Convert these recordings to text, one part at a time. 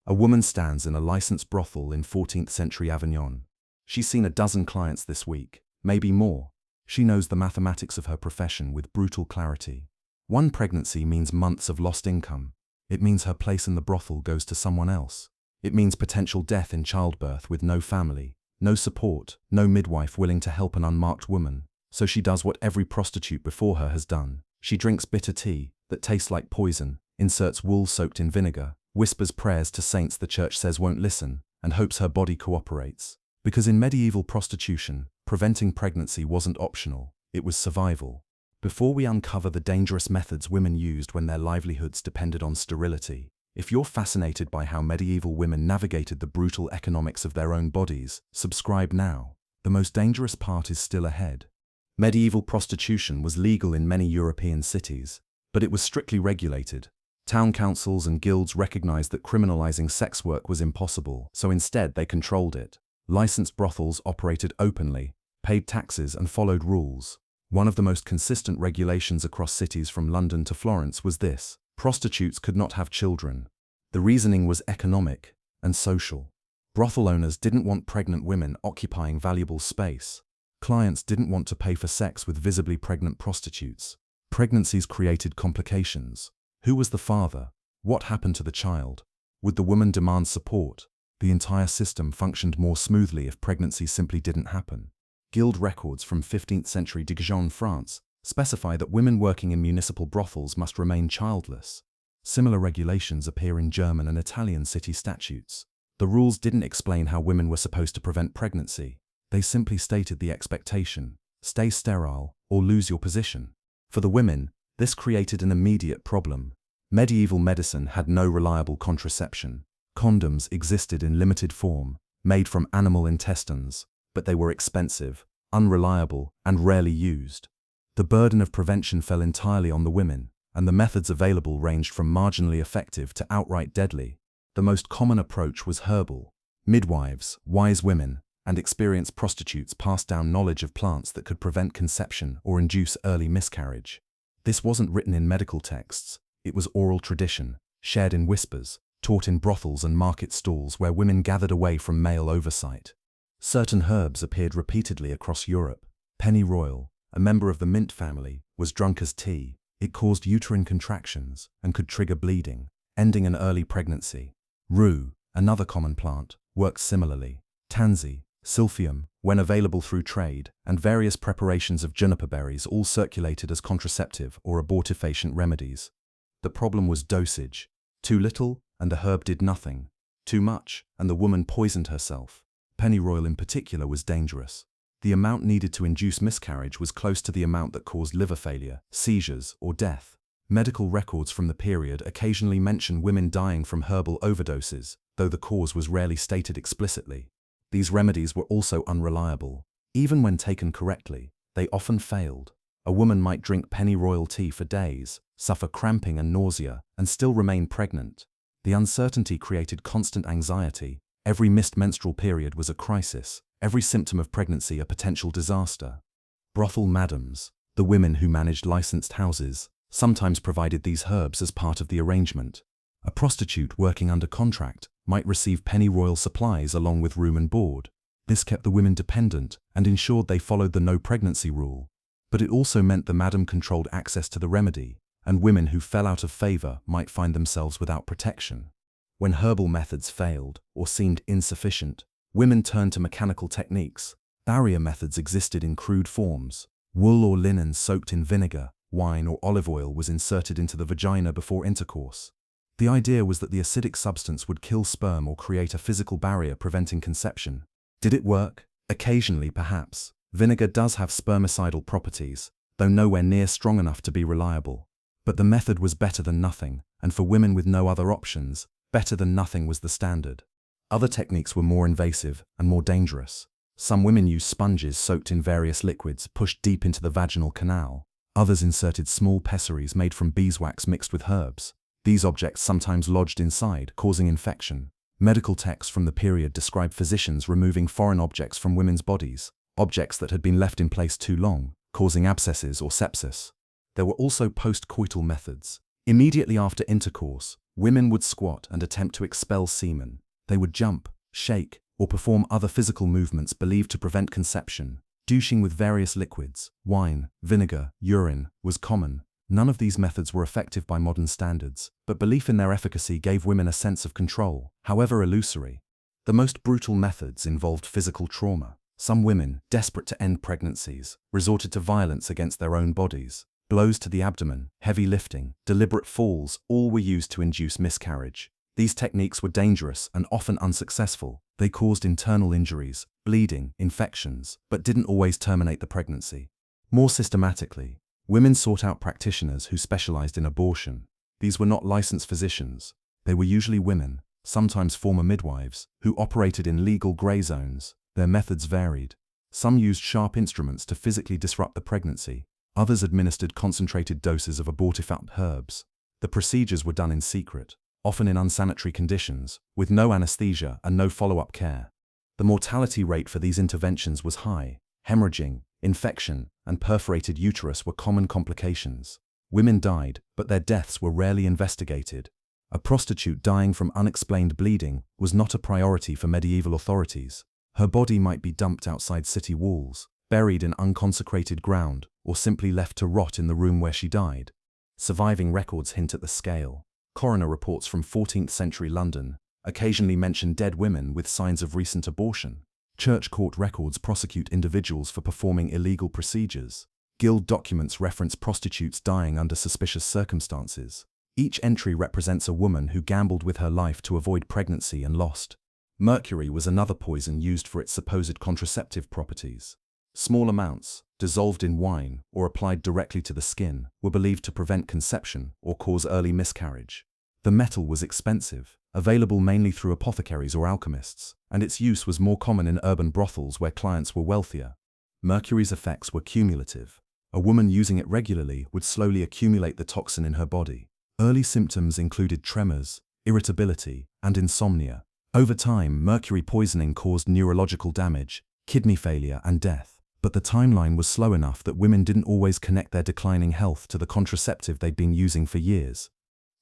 A woman stands in a licensed brothel in 14th century Avignon. She's seen a dozen clients this week, maybe more. She knows the mathematics of her profession with brutal clarity. One pregnancy means months of lost income. It means her place in the brothel goes to someone else. It means potential death in childbirth with no family, no support, no midwife willing to help an unmarked woman. So she does what every prostitute before her has done. She drinks bitter tea that tastes like poison, inserts wool soaked in vinegar, whispers prayers to saints the church says won't listen, and hopes her body cooperates. Because in medieval prostitution, preventing pregnancy wasn't optional, it was survival. Before we uncover the dangerous methods women used when their livelihoods depended on sterility, if you're fascinated by how medieval women navigated the brutal economics of their own bodies, subscribe now. The most dangerous part is still ahead. Medieval prostitution was legal in many European cities, but it was strictly regulated. Town councils and guilds recognized that criminalizing sex work was impossible, so instead they controlled it. Licensed brothels operated openly, paid taxes and followed rules. One of the most consistent regulations across cities from London to Florence was this: prostitutes could not have children. The reasoning was economic and social. Brothel owners didn't want pregnant women occupying valuable space. Clients didn't want to pay for sex with visibly pregnant prostitutes. Pregnancies created complications. Who was the father? What happened to the child? Would the woman demand support? The entire system functioned more smoothly if pregnancy simply didn't happen. Guild records from 15th century Dijon, France, specify that women working in municipal brothels must remain childless. Similar regulations appear in German and Italian city statutes. The rules didn't explain how women were supposed to prevent pregnancy. They simply stated the expectation: stay sterile or lose your position. For the women, this created an immediate problem. Medieval medicine had no reliable contraception. Condoms existed in limited form, made from animal intestines, but they were expensive, unreliable, and rarely used. The burden of prevention fell entirely on the women, and the methods available ranged from marginally effective to outright deadly. The most common approach was herbal. Midwives, wise women, and experienced prostitutes passed down knowledge of plants that could prevent conception or induce early miscarriage. This wasn't written in medical texts, it was oral tradition, shared in whispers, taught in brothels and market stalls where women gathered away from male oversight. Certain herbs appeared repeatedly across Europe. Pennyroyal, a member of the mint family, was drunk as tea. It caused uterine contractions and could trigger bleeding, ending an early pregnancy. Rue, another common plant, works similarly. Tansy, silphium, when available through trade, and various preparations of juniper berries all circulated as contraceptive or abortifacient remedies. The problem was dosage. Too little, and the herb did nothing. Too much, and the woman poisoned herself. Pennyroyal in particular was dangerous. The amount needed to induce miscarriage was close to the amount that caused liver failure, seizures, or death. Medical records from the period occasionally mention women dying from herbal overdoses, though the cause was rarely stated explicitly. These remedies were also unreliable. Even when taken correctly, they often failed. A woman might drink pennyroyal tea for days, suffer cramping and nausea, and still remain pregnant. The uncertainty created constant anxiety. Every missed menstrual period was a crisis, every symptom of pregnancy a potential disaster. Brothel madams, the women who managed licensed houses, sometimes provided these herbs as part of the arrangement. A prostitute working under contract might receive pennyroyal supplies along with room and board. This kept the women dependent and ensured they followed the no pregnancy rule. But it also meant the madam controlled access to the remedy, and women who fell out of favor might find themselves without protection. When herbal methods failed or seemed insufficient, women turned to mechanical techniques. Barrier methods existed in crude forms. Wool or linen soaked in vinegar, wine or olive oil was inserted into the vagina before intercourse. The idea was that the acidic substance would kill sperm or create a physical barrier preventing conception. Did it work? Occasionally, perhaps. Vinegar does have spermicidal properties, though nowhere near strong enough to be reliable. But the method was better than nothing, and for women with no other options, better than nothing was the standard. Other techniques were more invasive and more dangerous. Some women used sponges soaked in various liquids pushed deep into the vaginal canal. Others inserted small pessaries made from beeswax mixed with herbs. These objects sometimes lodged inside, causing infection. Medical texts from the period describe physicians removing foreign objects from women's bodies, objects that had been left in place too long, causing abscesses or sepsis. There were also post-coital methods. Immediately after intercourse, Women would squat and attempt to expel semen. They would jump, shake, or perform other physical movements believed to prevent conception. Douching with various liquids, wine, vinegar, urine, was common. None of these methods were effective by modern standards, but belief in their efficacy gave women a sense of control, however illusory. The most brutal methods involved physical trauma. Some women, desperate to end pregnancies, resorted to violence against their own bodies. Blows to the abdomen, heavy lifting, deliberate falls, all were used to induce miscarriage. These techniques were dangerous and often unsuccessful. They caused internal injuries, bleeding, infections, but didn't always terminate the pregnancy. More systematically, women sought out practitioners who specialized in abortion. These were not licensed physicians. They were usually women, sometimes former midwives, who operated in legal gray zones. Their methods varied. Some used sharp instruments to physically disrupt the pregnancy. Others administered concentrated doses of abortifacient herbs. The procedures were done in secret, often in unsanitary conditions, with no anesthesia and no follow-up care. The mortality rate for these interventions was high. Hemorrhaging, infection, and perforated uterus were common complications. Women died, but their deaths were rarely investigated. A prostitute dying from unexplained bleeding was not a priority for medieval authorities. Her body might be dumped outside city walls, buried in unconsecrated ground, or simply left to rot in the room where she died. Surviving records hint at the scale. Coroner reports from 14th century London occasionally mention dead women with signs of recent abortion. Church court records prosecute individuals for performing illegal procedures. Guild documents reference prostitutes dying under suspicious circumstances. Each entry represents a woman who gambled with her life to avoid pregnancy and lost. Mercury was another poison used for its supposed contraceptive properties. Small amounts, dissolved in wine or applied directly to the skin, were believed to prevent conception or cause early miscarriage. The metal was expensive, available mainly through apothecaries or alchemists, and its use was more common in urban brothels where clients were wealthier. Mercury's effects were cumulative. A woman using it regularly would slowly accumulate the toxin in her body. Early symptoms included tremors, irritability, and insomnia. Over time, mercury poisoning caused neurological damage, kidney failure, and death. But the timeline was slow enough that women didn't always connect their declining health to the contraceptive they'd been using for years.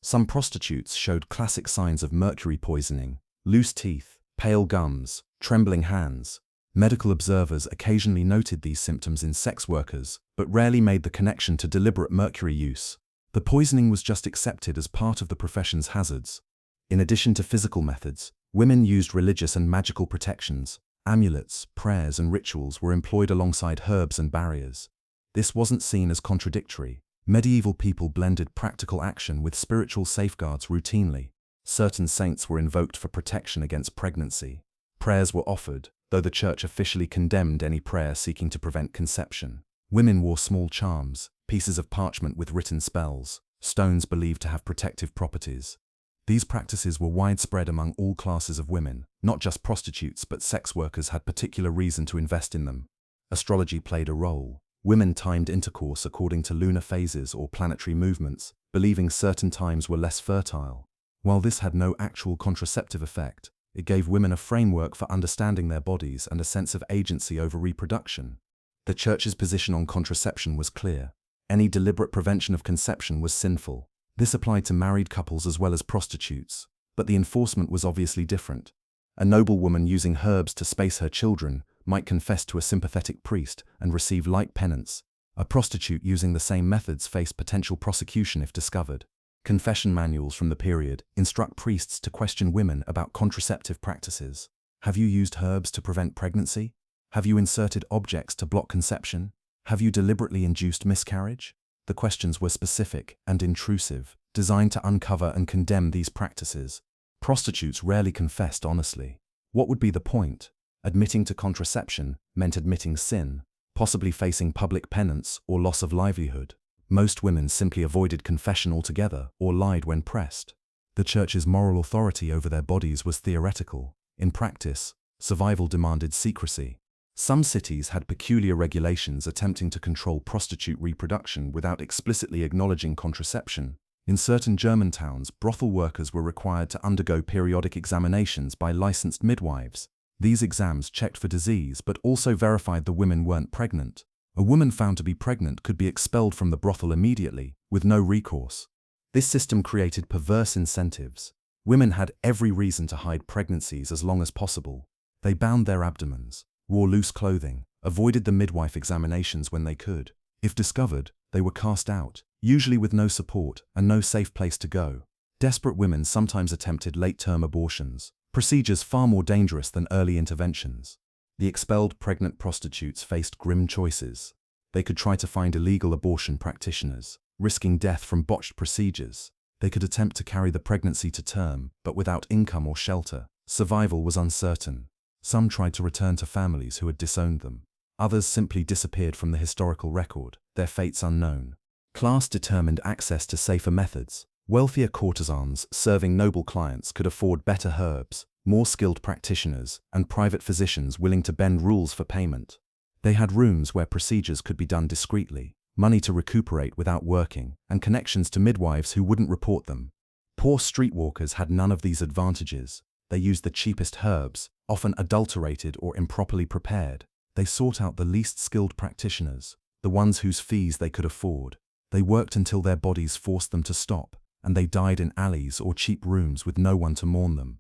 Some prostitutes showed classic signs of mercury poisoning: loose teeth, pale gums, trembling hands. Medical observers occasionally noted these symptoms in sex workers, but rarely made the connection to deliberate mercury use. The poisoning was just accepted as part of the profession's hazards. In addition to physical methods, women used religious and magical protections. Amulets, prayers, and rituals were employed alongside herbs and barriers. This wasn't seen as contradictory. Medieval people blended practical action with spiritual safeguards routinely. Certain saints were invoked for protection against pregnancy. Prayers were offered, though the church officially condemned any prayer seeking to prevent conception. Women wore small charms, pieces of parchment with written spells, stones believed to have protective properties. These practices were widespread among all classes of women. Not just prostitutes, but sex workers had particular reason to invest in them. Astrology played a role. Women timed intercourse according to lunar phases or planetary movements, believing certain times were less fertile. While this had no actual contraceptive effect, it gave women a framework for understanding their bodies and a sense of agency over reproduction. The church's position on contraception was clear. Any deliberate prevention of conception was sinful. This applied to married couples as well as prostitutes, but the enforcement was obviously different. A noblewoman using herbs to space her children might confess to a sympathetic priest and receive light penance. A prostitute using the same methods faced potential prosecution if discovered. Confession manuals from the period instruct priests to question women about contraceptive practices. Have you used herbs to prevent pregnancy? Have you inserted objects to block conception? Have you deliberately induced miscarriage? The questions were specific and intrusive, designed to uncover and condemn these practices. Prostitutes rarely confessed honestly. What would be the point? Admitting to contraception meant admitting sin, possibly facing public penance or loss of livelihood. Most women simply avoided confession altogether or lied when pressed. The church's moral authority over their bodies was theoretical. In practice, survival demanded secrecy. Some cities had peculiar regulations attempting to control prostitute reproduction without explicitly acknowledging contraception. In certain German towns, brothel workers were required to undergo periodic examinations by licensed midwives. These exams checked for disease but also verified the women weren't pregnant. A woman found to be pregnant could be expelled from the brothel immediately, with no recourse. This system created perverse incentives. Women had every reason to hide pregnancies as long as possible. They bound their abdomens, wore loose clothing, avoided the midwife examinations when they could. If discovered, they were cast out, usually with no support and no safe place to go. Desperate women sometimes attempted late-term abortions, procedures far more dangerous than early interventions. The expelled pregnant prostitutes faced grim choices. They could try to find illegal abortion practitioners, risking death from botched procedures. They could attempt to carry the pregnancy to term, but without income or shelter. Survival was uncertain. Some tried to return to families who had disowned them. Others simply disappeared from the historical record, their fates unknown. Class determined access to safer methods. Wealthier courtesans serving noble clients could afford better herbs, more skilled practitioners, and private physicians willing to bend rules for payment. They had rooms where procedures could be done discreetly, money to recuperate without working, and connections to midwives who wouldn't report them. Poor streetwalkers had none of these advantages. They used the cheapest herbs, often adulterated or improperly prepared. They sought out the least skilled practitioners, the ones whose fees they could afford. They worked until their bodies forced them to stop, and they died in alleys or cheap rooms with no one to mourn them.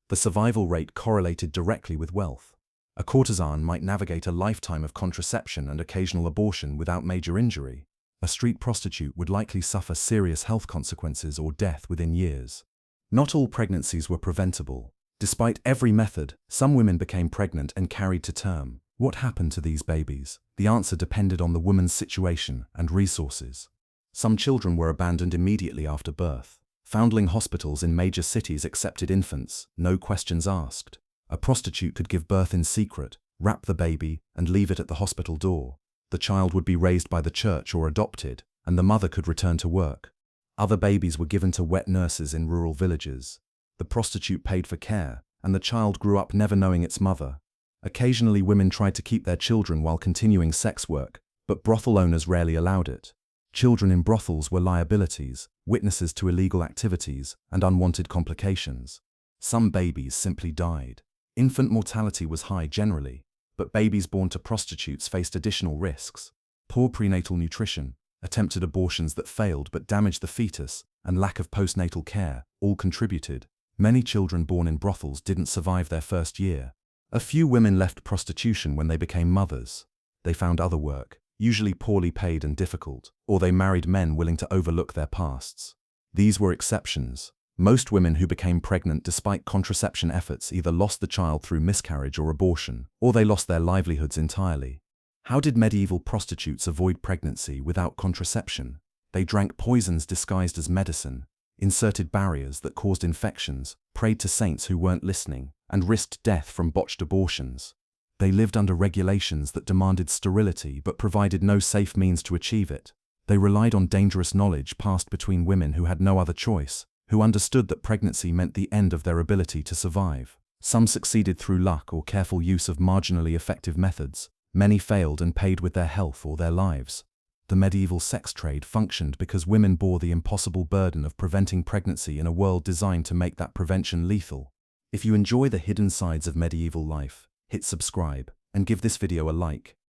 The survival rate correlated directly with wealth. A courtesan might navigate a lifetime of contraception and occasional abortion without major injury. A street prostitute would likely suffer serious health consequences or death within years. Not all pregnancies were preventable. Despite every method, some women became pregnant and carried to term. What happened to these babies? The answer depended on the woman's situation and resources. Some children were abandoned immediately after birth. Foundling hospitals in major cities accepted infants, no questions asked. A prostitute could give birth in secret, wrap the baby, and leave it at the hospital door. The child would be raised by the church or adopted, and the mother could return to work. Other babies were given to wet nurses in rural villages. The prostitute paid for care, and the child grew up never knowing its mother. Occasionally women tried to keep their children while continuing sex work, but brothel owners rarely allowed it. Children in brothels were liabilities, witnesses to illegal activities, and unwanted complications. Some babies simply died. Infant mortality was high generally, but babies born to prostitutes faced additional risks. Poor prenatal nutrition, attempted abortions that failed but damaged the fetus, and lack of postnatal care all contributed. Many children born in brothels didn't survive their first year. A few women left prostitution when they became mothers. They found other work, usually poorly paid and difficult, or they married men willing to overlook their pasts. These were exceptions. Most women who became pregnant despite contraception efforts either lost the child through miscarriage or abortion, or they lost their livelihoods entirely. How did medieval prostitutes avoid pregnancy without contraception? They drank poisons disguised as medicine, inserted barriers that caused infections, prayed to saints who weren't listening, and risked death from botched abortions. They lived under regulations that demanded sterility but provided no safe means to achieve it. They relied on dangerous knowledge passed between women who had no other choice, who understood that pregnancy meant the end of their ability to survive. Some succeeded through luck or careful use of marginally effective methods. Many failed and paid with their health or their lives. The medieval sex trade functioned because women bore the impossible burden of preventing pregnancy in a world designed to make that prevention lethal. If you enjoy the hidden sides of medieval life, hit subscribe and give this video a like.